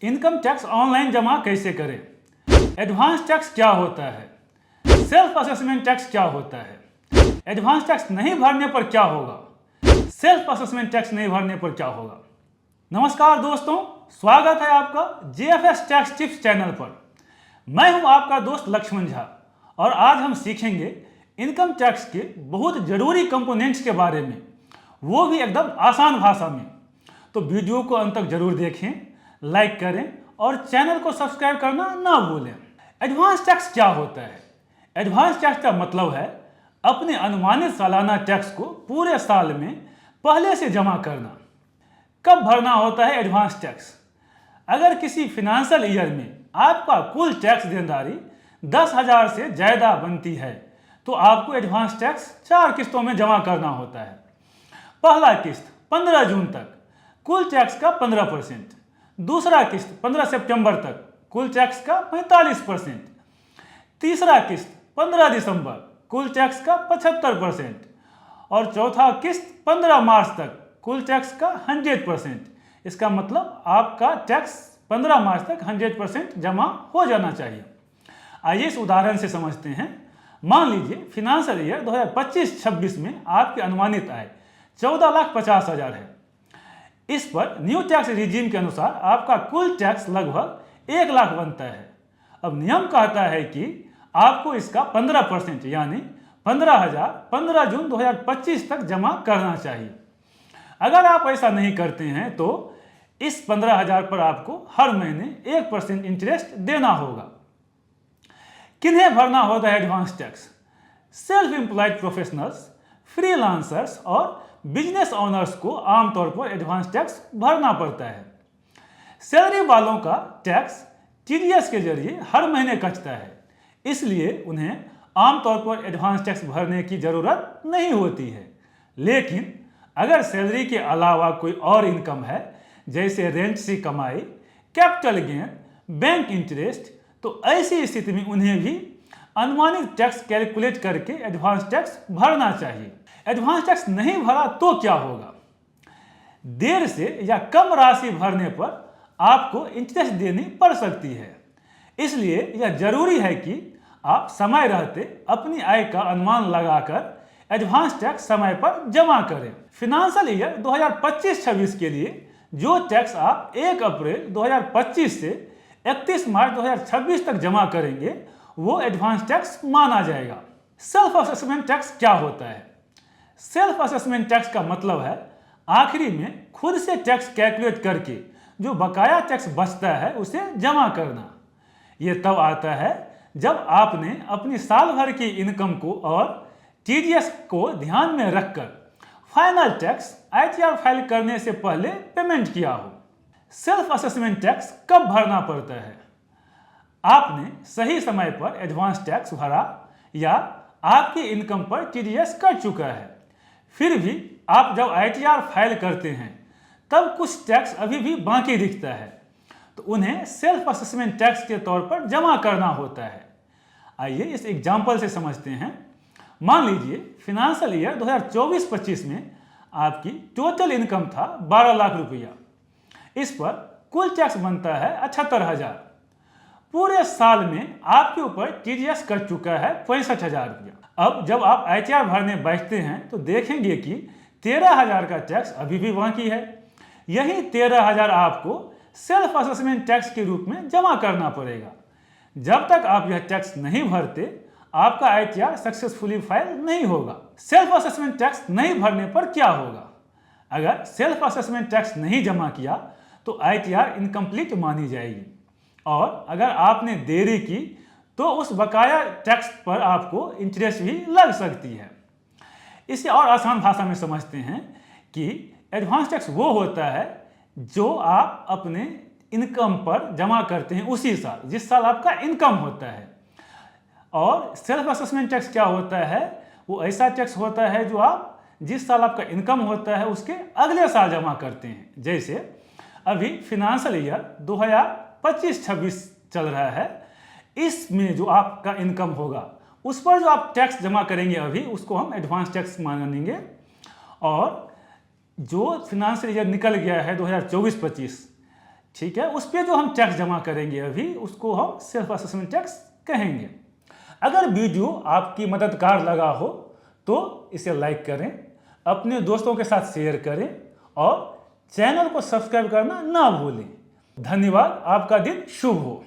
Income tax online जमा कैसे करें? एडवांस टैक्स क्या होता है? सेल्फ असेसमेंट टैक्स क्या होता है? एडवांस टैक्स नहीं भरने पर क्या होगा? सेल्फ असेसमेंट टैक्स नहीं भरने पर क्या होगा? नमस्कार दोस्तों, स्वागत है आपका JFS टैक्स टिप्स चैनल पर। मैं हूं आपका दोस्त लक्ष्मण झा और आज हम सीखेंगे इनकम टैक्स के बहुत जरूरी कंपोनेंट्स के बारे में, वो भी एकदम आसान भाषा में। तो वीडियो को अंत तक जरूर देखें, लाइक करें और चैनल को सब्सक्राइब करना ना भूलें। एडवांस टैक्स क्या होता है? एडवांस टैक्स का मतलब है अपने अनुमानित सालाना टैक्स को पूरे साल में पहले से जमा करना। कब भरना होता है एडवांस टैक्स? अगर किसी फिनेंशियल ईयर में आपका कुल टैक्स देनदारी 10,000 से ज़्यादा बनती है तो आपको एडवांस टैक्स 4 किस्तों में जमा करना होता है। पहला किस्त 15 जून तक कुल टैक्स का 15%, दूसरा किस्त 15 सितंबर तक कुल टैक्स का 45%, तीसरा किस्त 15 दिसंबर कुल टैक्स का 75% और चौथा किस्त 15 मार्च तक कुल टैक्स का 100%। इसका मतलब आपका टैक्स 15 मार्च तक 100% जमा हो जाना चाहिए। आइए इस उदाहरण से समझते हैं। मान लीजिए फिनेंशियल ईयर 2025-26 में आपकी अनुमानित आय 14,50,000 है। इस पर न्यू टैक्स रिजीम के अनुसार आपका कुल टैक्स लगभग 1 लाख बनता है। अब नियम कहता है कि आपको इसका 15% यानी 15,000 15 जून 2025 तक जमा करना चाहिए। अगर आप ऐसा नहीं करते हैं तो इस 15,000 पर आपको हर महीने 1% इंटरेस्ट देना होगा। किन्हें भरना होता है advance tax? Self employed professionals, freelancers और बिजनेस ओनर्स को आमतौर पर एडवांस टैक्स भरना पड़ता है। सैलरी वालों का टैक्स TDS के जरिए हर महीने कटता है, इसलिए उन्हें आमतौर पर एडवांस टैक्स भरने की ज़रूरत नहीं होती है। लेकिन अगर सैलरी के अलावा कोई और इनकम है, जैसे रेंट से कमाई, कैपिटल गेन, बैंक इंटरेस्ट, तो ऐसी स्थिति में उन्हें भी अनुमानित टैक्स कैलकुलेट करके एडवांस टैक्स भरना चाहिए। एडवांस टैक्स नहीं भरा तो क्या होगा? देर से या कम राशि भरने पर आपको इंटरेस्ट देनी पड़ सकती है। इसलिए यह जरूरी है कि आप समय रहते अपनी आय का अनुमान लगाकर एडवांस टैक्स समय पर जमा करें। फिनेंशियल ईयर 2025-26 के लिए जो टैक्स आप 1 अप्रैल 2025 से 31 मार्च 2026 तक जमा करेंगे वो एडवांस टैक्स माना जाएगा। सेल्फ असेसमेंट टैक्स क्या होता है? सेल्फ असेसमेंट टैक्स का मतलब है आखिरी में खुद से टैक्स कैलकुलेट करके जो बकाया टैक्स बचता है उसे जमा करना। यह तब आता है जब आपने अपनी साल भर की इनकम को और TDS को ध्यान में रखकर फाइनल टैक्स ITR फाइल करने से पहले पेमेंट किया हो। सेल्फ असेसमेंट टैक्स कब भरना पड़ता है? आपने सही समय पर एडवांस टैक्स भरा या आपकी इनकम पर TDS कट चुका है, फिर भी आप जब ITR फाइल करते हैं तब कुछ टैक्स अभी भी बाकी दिखता है, तो उन्हें सेल्फ असेसमेंट टैक्स के तौर पर जमा करना होता है। आइए इस एग्जाम्पल से समझते हैं। मान लीजिए फिनेंशियल ईयर 2024-25 में आपकी टोटल इनकम था 12 लाख रुपया। इस पर कुल टैक्स बनता है 78,000। पूरे साल में आपके ऊपर TDS कट चुका है 65,000 रुपया। अब जब आप ITR भरने बैठते हैं तो देखेंगे कि 13,000 का टैक्स अभी भी बाकी है। यही 13,000 आपको सेल्फ असेसमेंट टैक्स के रूप में जमा करना पड़ेगा। जब तक आप यह टैक्स नहीं भरते आपका ITR सक्सेसफुली फाइल नहीं होगा। सेल्फ असेसमेंट टैक्स नहीं भरने पर क्या होगा? अगर सेल्फ असेसमेंट टैक्स नहीं जमा किया तो ITR इनकम्प्लीट मानी जाएगी और अगर आपने देरी की तो उस बकाया टैक्स पर आपको इंटरेस्ट भी लग सकती है। इसे और आसान भाषा में समझते हैं कि एडवांस टैक्स वो होता है जो आप अपने इनकम पर जमा करते हैं उसी साल जिस साल आपका इनकम होता है। और सेल्फ असेसमेंट टैक्स क्या होता है? वो ऐसा टैक्स होता है जो आप जिस साल आपका इनकम होता है उसके अगले साल जमा करते हैं। जैसे अभी फिनेंशियल ईयर 2025-26 चल रहा है, इसमें जो आपका इनकम होगा उस पर जो आप टैक्स जमा करेंगे अभी उसको हम एडवांस टैक्स मानेंगे। और जो फिनेंशियल ईयर निकल गया है 2024-25 ठीक है, उस पर जो हम टैक्स जमा करेंगे अभी, उसको हम सेल्फ असेसमेंट टैक्स कहेंगे। अगर वीडियो आपकी मददगार लगा हो तो इसे लाइक करें, अपने दोस्तों के साथ शेयर करें और चैनल को सब्सक्राइब करना ना भूलें। धन्यवाद, आपका दिन शुभ हो।